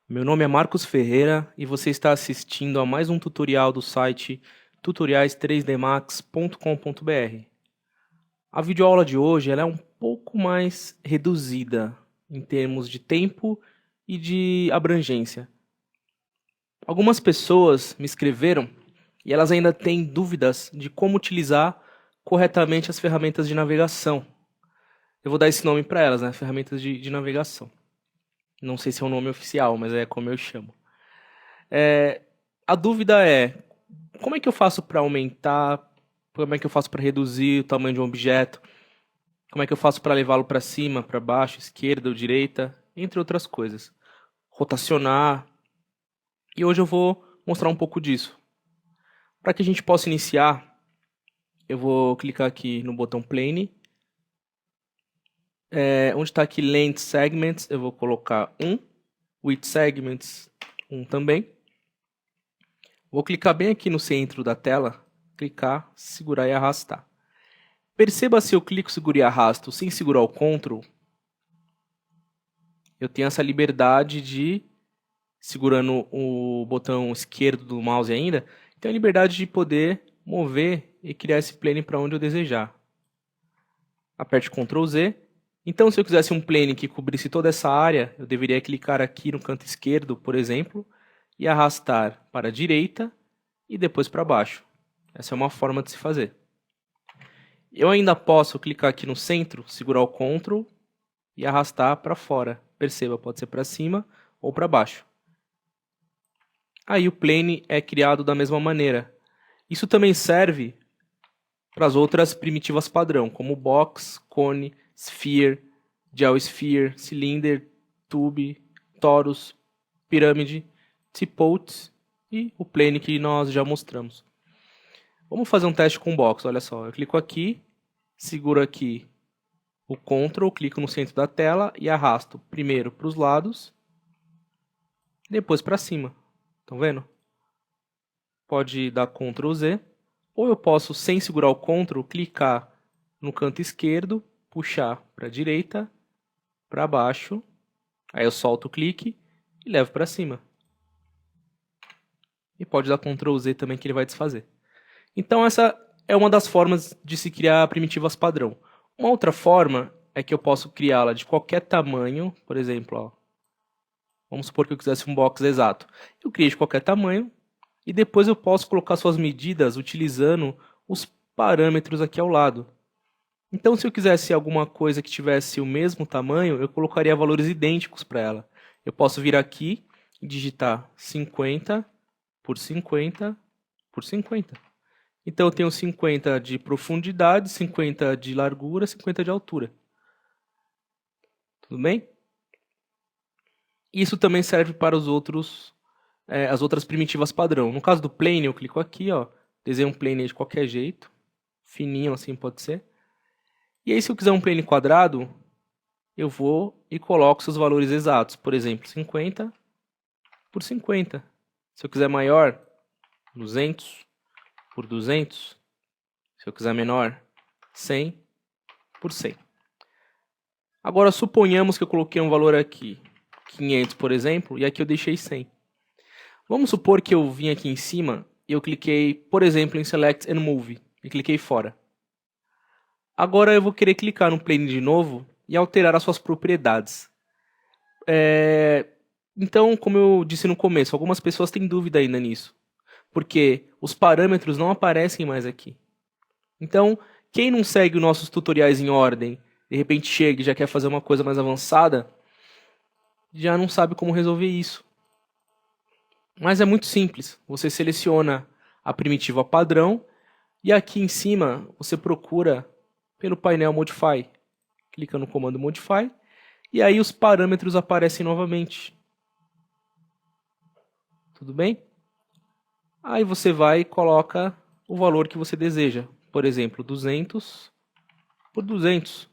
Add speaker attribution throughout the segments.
Speaker 1: Meu nome é Marcos Ferreira e você está assistindo a mais um tutorial do site tutoriais3dmax.com.br. A videoaula de hoje ela é um pouco mais reduzida em termos de tempo e de abrangência. Algumas pessoas me escreveram e elas ainda têm dúvidas de como utilizar corretamente as ferramentas de navegação. Eu vou dar esse nome para elas, né? Ferramentas de navegação. Não sei se é o nome oficial, mas é como eu chamo. A dúvida é, como é que eu faço para aumentar? Como é que eu faço para reduzir o tamanho de um objeto? Como é que eu faço para levá-lo para cima, para baixo, esquerda ou direita? Entre outras coisas. Rotacionar. E hoje eu vou mostrar um pouco disso. Para que a gente possa iniciar, eu vou clicar aqui no botão Plane. Onde está aqui Length Segments, eu vou colocar 1. Width Segments, 1 também. Vou clicar bem aqui no centro da tela, clicar, segurar e arrastar. Perceba se eu clico, seguro e arrasto sem segurar o Ctrl, eu tenho essa liberdade de, segurando o botão esquerdo do mouse ainda, tenho a liberdade de poder mover e criar esse plane para onde eu desejar. Aperte Ctrl Z. Então, se eu quisesse um plane que cobrisse toda essa área, eu deveria clicar aqui no canto esquerdo, por exemplo, e arrastar para a direita e depois para baixo. Essa é uma forma de se fazer. Eu ainda posso clicar aqui no centro, segurar o Ctrl e arrastar para fora. Perceba, pode ser para cima ou para baixo. Aí o plane é criado da mesma maneira. Isso também serve para as outras primitivas padrão, como box, cone, sphere, geosphere, cylinder, tube, torus, pirâmide, teapot e o plane que nós já mostramos. Vamos fazer um teste com box, olha só. Eu clico aqui, seguro aqui o Ctrl, clico no centro da tela e arrasto primeiro para os lados, depois para cima. Estão vendo? Pode dar Ctrl Z, ou eu posso, sem segurar o Ctrl, clicar no canto esquerdo, puxar para a direita, para baixo, aí eu solto o clique e levo para cima. E pode dar Ctrl Z também que ele vai desfazer. Então essa é uma das formas de se criar primitivas padrão. Uma outra forma é que eu posso criá-la de qualquer tamanho, por exemplo, ó, vamos supor que eu quisesse um box exato. Eu criei de qualquer tamanho e depois eu posso colocar suas medidas utilizando os parâmetros aqui ao lado. Então, se eu quisesse alguma coisa que tivesse o mesmo tamanho, eu colocaria valores idênticos para ela. Eu posso vir aqui e digitar 50 por 50 por 50. Então eu tenho 50 de profundidade, 50 de largura, 50 de altura. Tudo bem? Isso também serve para os outros, as outras primitivas padrão. No caso do plane, eu clico aqui, ó, desenho um plane de qualquer jeito, fininho assim pode ser. E aí se eu quiser um plane quadrado, eu vou e coloco seus valores exatos. Por exemplo, 50 por 50. Se eu quiser maior, 200 por 200. Se eu quiser menor, 100 por 100. Agora, suponhamos que eu coloquei um valor aqui, 500, por exemplo, e aqui eu deixei 100. Vamos supor que eu vim aqui em cima e eu cliquei, por exemplo, em Select and Move, e cliquei fora. Agora eu vou querer clicar no plane de novo e alterar as suas propriedades. Então, como eu disse no começo, algumas pessoas têm dúvida ainda nisso, porque os parâmetros não aparecem mais aqui. Então, quem não segue os nossos tutoriais em ordem, de repente chega e já quer fazer uma coisa mais avançada, já não sabe como resolver isso. Mas é muito simples. Você seleciona a primitiva padrão e aqui em cima você procura pelo painel Modify. Clica no comando Modify e aí os parâmetros aparecem novamente. Tudo bem? Aí você vai e coloca o valor que você deseja. Por exemplo, 200 por 200.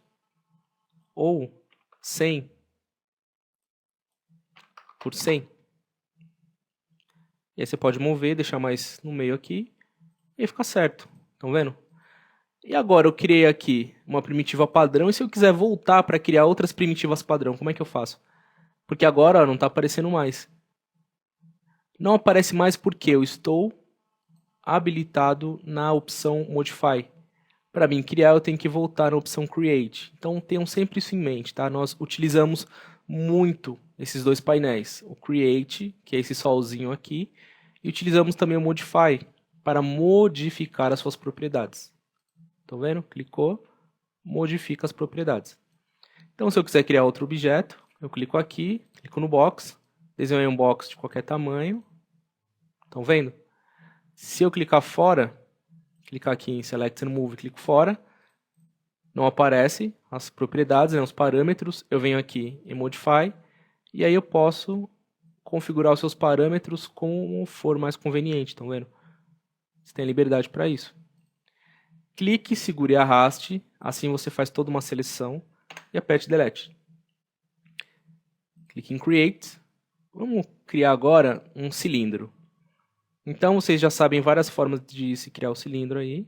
Speaker 1: Ou 100 por 100. E aí você pode mover, deixar mais no meio aqui e fica certo. Estão vendo? E agora eu criei aqui uma primitiva padrão e se eu quiser voltar para criar outras primitivas padrão, como é que eu faço? Porque agora ó, não está aparecendo mais. não aparece mais porque eu estou habilitado na opção Modify. Para mim criar, eu tenho que voltar na opção Create. Então tenham sempre isso em mente, tá? Nós utilizamos muito esses dois painéis, o Create, que é esse solzinho aqui, e utilizamos também o Modify para modificar as suas propriedades. Estão vendo? Clicou, modifica as propriedades. Então, se eu quiser criar outro objeto, eu clico aqui, clico no box, desenho um box de qualquer tamanho. Estão vendo? Se eu clicar fora, clicar aqui em Select and Move, clico fora, não aparece as propriedades, né, os parâmetros. Eu venho aqui em Modify, e aí eu posso configurar os seus parâmetros como for mais conveniente, estão vendo? Você tem liberdade para isso. Clique, segure e arraste, assim você faz toda uma seleção e aperte Delete. Clique em Create. Vamos criar agora um cilindro. Então vocês já sabem várias formas de se criar o cilindro aí.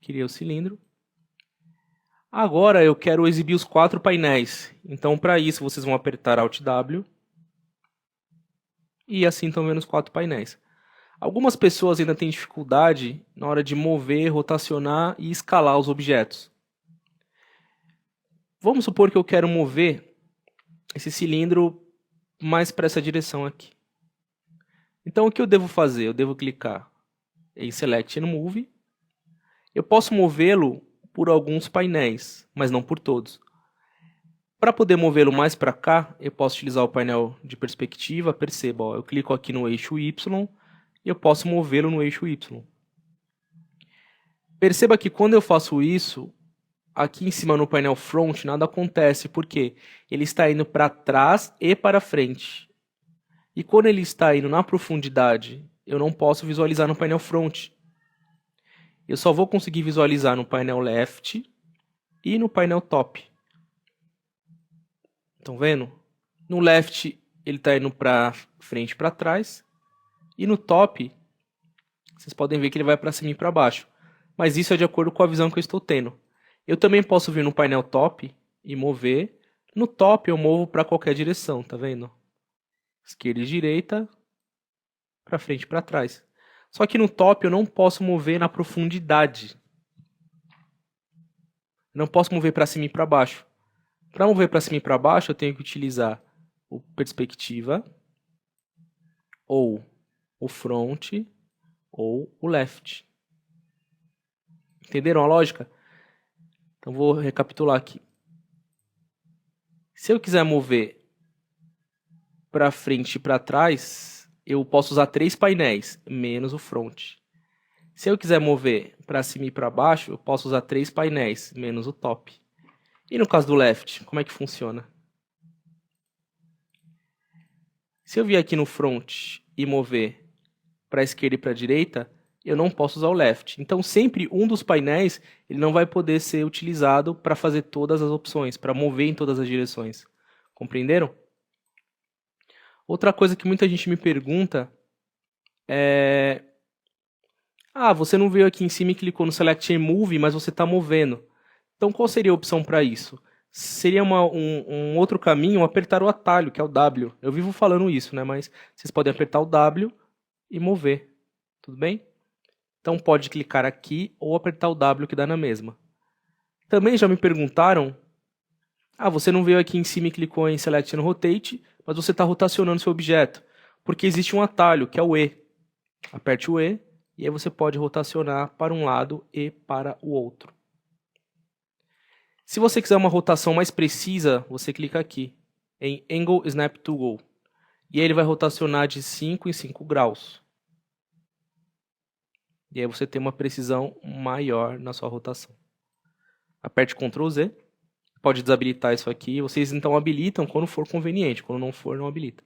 Speaker 1: Criei o cilindro. Agora eu quero exibir os 4 painéis. Então para isso vocês vão apertar Alt W. E assim estão vendo os 4 painéis. Algumas pessoas ainda têm dificuldade na hora de mover, rotacionar e escalar os objetos. Vamos supor que eu quero mover esse cilindro mais para essa direção aqui. Então o que eu devo fazer? Eu devo clicar em Select and Move. Eu posso movê-lo por alguns painéis, mas não por todos. Para poder movê-lo mais para cá, eu posso utilizar o painel de perspectiva. Perceba, ó, eu clico aqui no eixo Y e eu posso movê-lo no eixo Y. Perceba que quando eu faço isso, aqui em cima no painel Front nada acontece, porque ele está indo para trás e para frente. E quando ele está indo na profundidade, eu não posso visualizar no painel Front. Eu só vou conseguir visualizar no painel Left e no painel Top. Estão vendo? No Left ele está indo para frente e para trás. E no Top, vocês podem ver que ele vai para cima e para baixo. Mas isso é de acordo com a visão que eu estou tendo. Eu também posso vir no painel Top e mover. No Top eu movo para qualquer direção, tá vendo? Esquerda e direita, para frente e para trás. Só que no Top eu não posso mover na profundidade. Eu não posso mover para cima e para baixo. Para mover para cima e para baixo eu tenho que utilizar o Perspectiva, ou o Front, ou o Left. Entenderam a lógica? Então vou recapitular aqui. Se eu quiser mover para frente e para trás, eu posso usar 3 painéis, menos o Front. Se eu quiser mover para cima e para baixo, eu posso usar 3 painéis, menos o Top. E no caso do Left, como é que funciona? Se eu vier aqui no Front e mover para a esquerda e para a direita, eu não posso usar o Left. Então sempre um dos painéis ele não vai poder ser utilizado para fazer todas as opções, para mover em todas as direções. Compreenderam? Outra coisa que muita gente me pergunta é: você não veio aqui em cima e clicou no Select and Move, mas você está movendo. Então qual seria a opção para isso? Seria um outro caminho apertar o atalho, que é o W. Eu vivo falando isso, né? Mas vocês podem apertar o W e mover. Tudo bem? Então pode clicar aqui ou apertar o W que dá na mesma. Também já me perguntaram: você não veio aqui em cima e clicou em Select and Rotate, mas você está rotacionando seu objeto. Porque existe um atalho, que é o E. Aperte o E e aí você pode rotacionar para um lado e para o outro. Se você quiser uma rotação mais precisa, você clica aqui em Angle Snap Toggle. E aí ele vai rotacionar de 5 em 5 graus. E aí você tem uma precisão maior na sua rotação. Aperte Ctrl Z. Pode desabilitar isso aqui. Vocês então habilitam quando for conveniente. Quando não for, não habilita.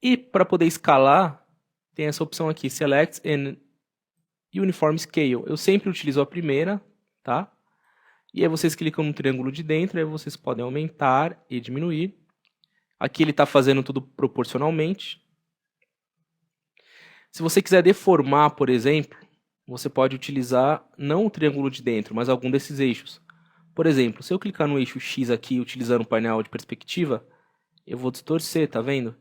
Speaker 1: E para poder escalar, tem essa opção aqui, Select and Uniform Scale. Eu sempre utilizo a primeira, tá? E aí vocês clicam no triângulo de dentro, aí vocês podem aumentar e diminuir. Aqui ele está fazendo tudo proporcionalmente. Se você quiser deformar, por exemplo, você pode utilizar não o triângulo de dentro, mas algum desses eixos. Por exemplo, se eu clicar no eixo X aqui, utilizando o painel de perspectiva, eu vou distorcer, tá vendo?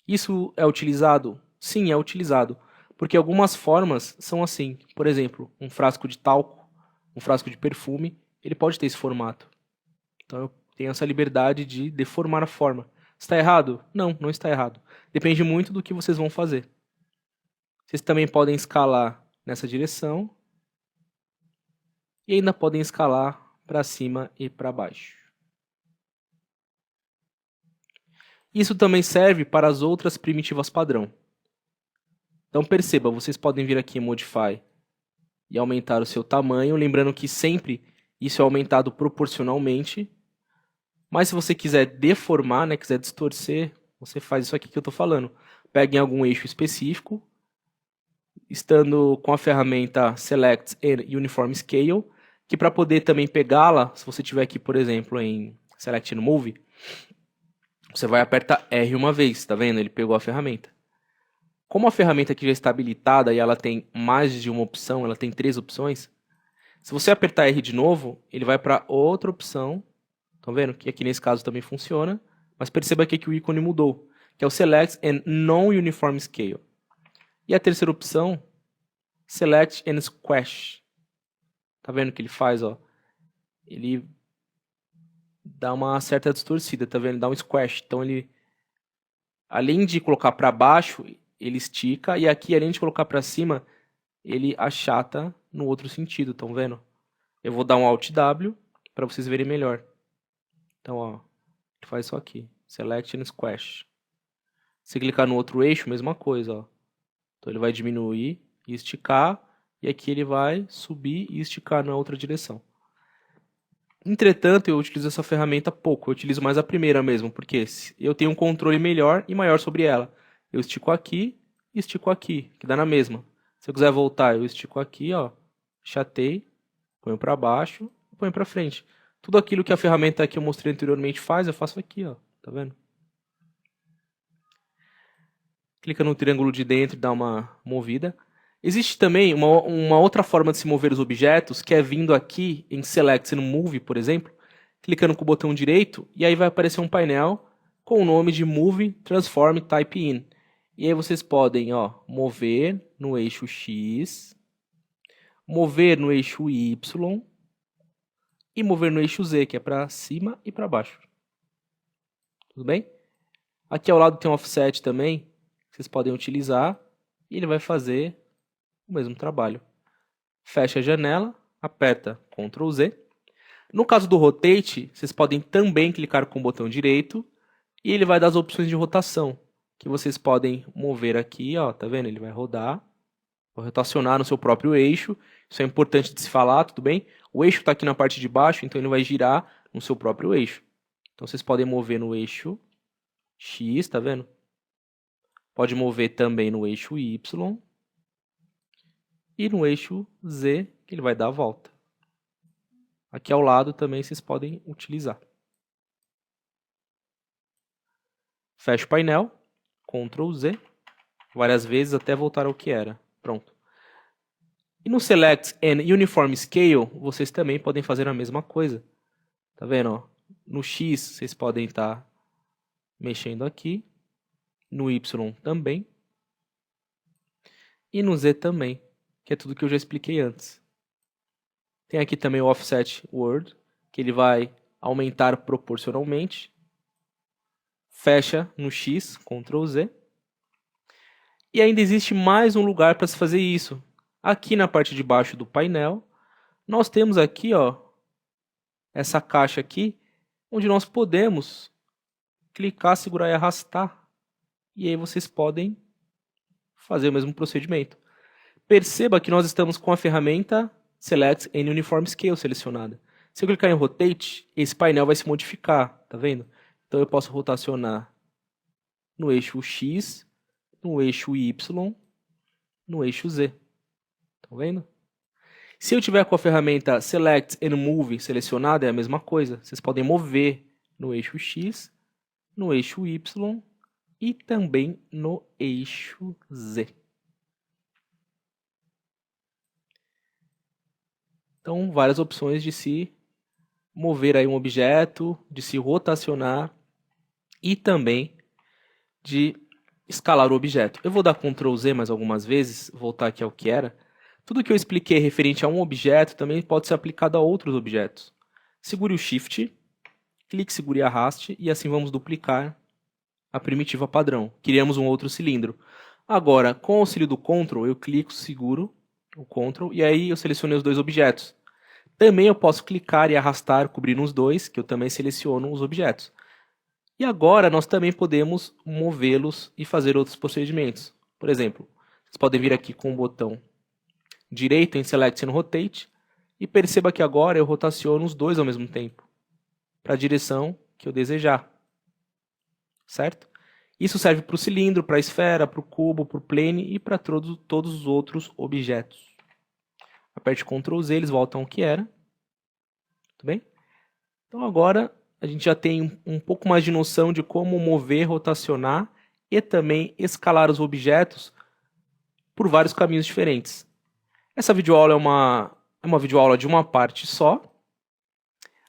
Speaker 1: Isso é utilizado? Sim, é utilizado. Porque algumas formas são assim. Por exemplo, um frasco de talco, um frasco de perfume, ele pode ter esse formato. Então eu tenho essa liberdade de deformar a forma. Está errado? Não, não está errado. Depende muito do que vocês vão fazer. Vocês também podem escalar nessa direção e ainda podem escalar para cima e para baixo. Isso também serve para as outras primitivas padrão. Então perceba, vocês podem vir aqui em Modify e aumentar o seu tamanho, lembrando que sempre isso é aumentado proporcionalmente. Mas se você quiser deformar, né, quiser distorcer, você faz isso aqui que eu estou falando. Pega em algum eixo específico, estando com a ferramenta Select and Uniform Scale, que para poder também pegá-la, se você tiver aqui, por exemplo, em Select and Move, você vai apertar R uma vez, tá vendo? Ele pegou a ferramenta. Como a ferramenta aqui já está habilitada e ela tem mais de uma opção, ela tem 3 opções, se você apertar R de novo, ele vai para outra opção. Estão vendo? Que aqui nesse caso também funciona. Mas perceba aqui que o ícone mudou, que é o Select and Non-Uniform Scale. E a terceira opção, Select and Squash. Tá vendo o que ele faz? Ó? Ele dá uma certa distorcida, tá vendo? Ele dá um squash. Então ele, além de colocar para baixo, ele estica. E aqui, além de colocar para cima, ele achata no outro sentido. Estão vendo? Eu vou dar um Alt W para vocês verem melhor. Então, ó, ele faz isso aqui. Select and Squash. Se clicar no outro eixo, mesma coisa, ó. Então ele vai diminuir e esticar, e aqui ele vai subir e esticar na outra direção. Entretanto, eu utilizo essa ferramenta pouco, eu utilizo mais a primeira mesmo, porque eu tenho um controle melhor e maior sobre ela. Eu estico aqui e estico aqui, que dá na mesma. Se eu quiser voltar, eu estico aqui, ó, chatei, ponho para baixo e ponho para frente. Tudo aquilo que a ferramenta que eu mostrei anteriormente faz, eu faço aqui, ó, tá vendo? Clica no triângulo de dentro e dá uma movida. Existe também uma outra forma de se mover os objetos, que é vindo aqui em Select no Move, por exemplo, clicando com o botão direito, e aí vai aparecer um painel com o nome de Move Transform Type In. E aí vocês podem, ó, mover no eixo X, mover no eixo Y e mover no eixo Z, que é para cima e para baixo. Tudo bem? Aqui ao lado tem um offset também, que vocês podem utilizar, e ele vai fazer o mesmo trabalho. Fecha a janela, aperta Ctrl Z. No caso do Rotate, vocês podem também clicar com o botão direito e ele vai dar as opções de rotação, que vocês podem mover aqui, ó, tá vendo? Ele vai rodar, vai rotacionar no seu próprio eixo. Isso é importante de se falar, tudo bem? O eixo está aqui na parte de baixo, então ele vai girar no seu próprio eixo. Então vocês podem mover no eixo X, tá vendo? Pode mover também no eixo Y e no eixo Z, que ele vai dar a volta. Aqui ao lado também vocês podem utilizar. Fecha o painel, Ctrl Z, várias vezes até voltar ao que era. Pronto. E no Select and Uniform Scale, vocês também podem fazer a mesma coisa. Tá vendo? Ó? No X, vocês podem estar mexendo aqui. No Y também. E no Z também, que é tudo que eu já expliquei antes. Tem aqui também o Offset Word, que ele vai aumentar proporcionalmente. Fecha no X, Ctrl Z. E ainda existe mais um lugar para se fazer isso. Aqui na parte de baixo do painel, nós temos aqui, ó, essa caixa aqui, onde nós podemos clicar, segurar e arrastar. E aí vocês podem fazer o mesmo procedimento. Perceba que nós estamos com a ferramenta Select and Uniform Scale selecionada. Se eu clicar em Rotate, esse painel vai se modificar, tá vendo? Então eu posso rotacionar no eixo X, no eixo Y, no eixo Z. Estão vendo? Se eu tiver com a ferramenta Select and Move selecionada, é a mesma coisa. Vocês podem mover no eixo X, no eixo Y e também no eixo Z. Então, várias opções de se mover aí um objeto, de se rotacionar e também de escalar o objeto. Eu vou dar Ctrl Z mais algumas vezes, voltar aqui ao que era. Tudo que eu expliquei referente a um objeto também pode ser aplicado a outros objetos. Segure o Shift, clique, segure e arraste, e assim vamos duplicar a primitiva padrão. Criamos um outro cilindro. Agora, com o auxílio do Ctrl, eu clico, seguro o Ctrl, e aí eu selecionei os dois objetos. Também eu posso clicar e arrastar, cobrindo os dois, que eu também seleciono os objetos. E agora nós também podemos movê-los e fazer outros procedimentos. Por exemplo, vocês podem vir aqui com o botão direito em Select and Rotate, e perceba que agora eu rotaciono os dois ao mesmo tempo, para a direção que eu desejar. Certo? Isso serve para o cilindro, para a esfera, para o cubo, para o plane e para todos os outros objetos. Aperte Ctrl Z, eles voltam ao que era. Tudo bem? Então agora a gente já tem um pouco mais de noção de como mover, rotacionar e também escalar os objetos por vários caminhos diferentes. Essa videoaula é uma videoaula de uma parte só.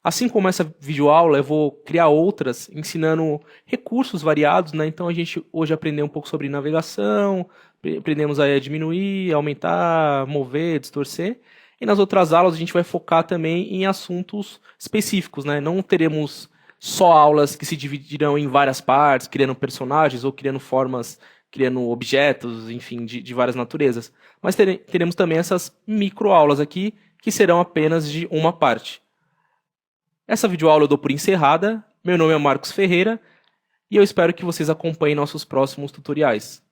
Speaker 1: Assim como essa videoaula, eu vou criar outras ensinando recursos variados, né? Então a gente hoje aprendeu um pouco sobre navegação, aprendemos a diminuir, aumentar, mover, distorcer. E nas outras aulas a gente vai focar também em assuntos específicos, né? Não teremos só aulas que se dividirão em várias partes, criando personagens ou criando formas, criando objetos, enfim, de várias naturezas. Mas teremos também essas microaulas aqui, que serão apenas de uma parte. Essa videoaula eu dou por encerrada. Meu nome é Marcos Ferreira e eu espero que vocês acompanhem nossos próximos tutoriais.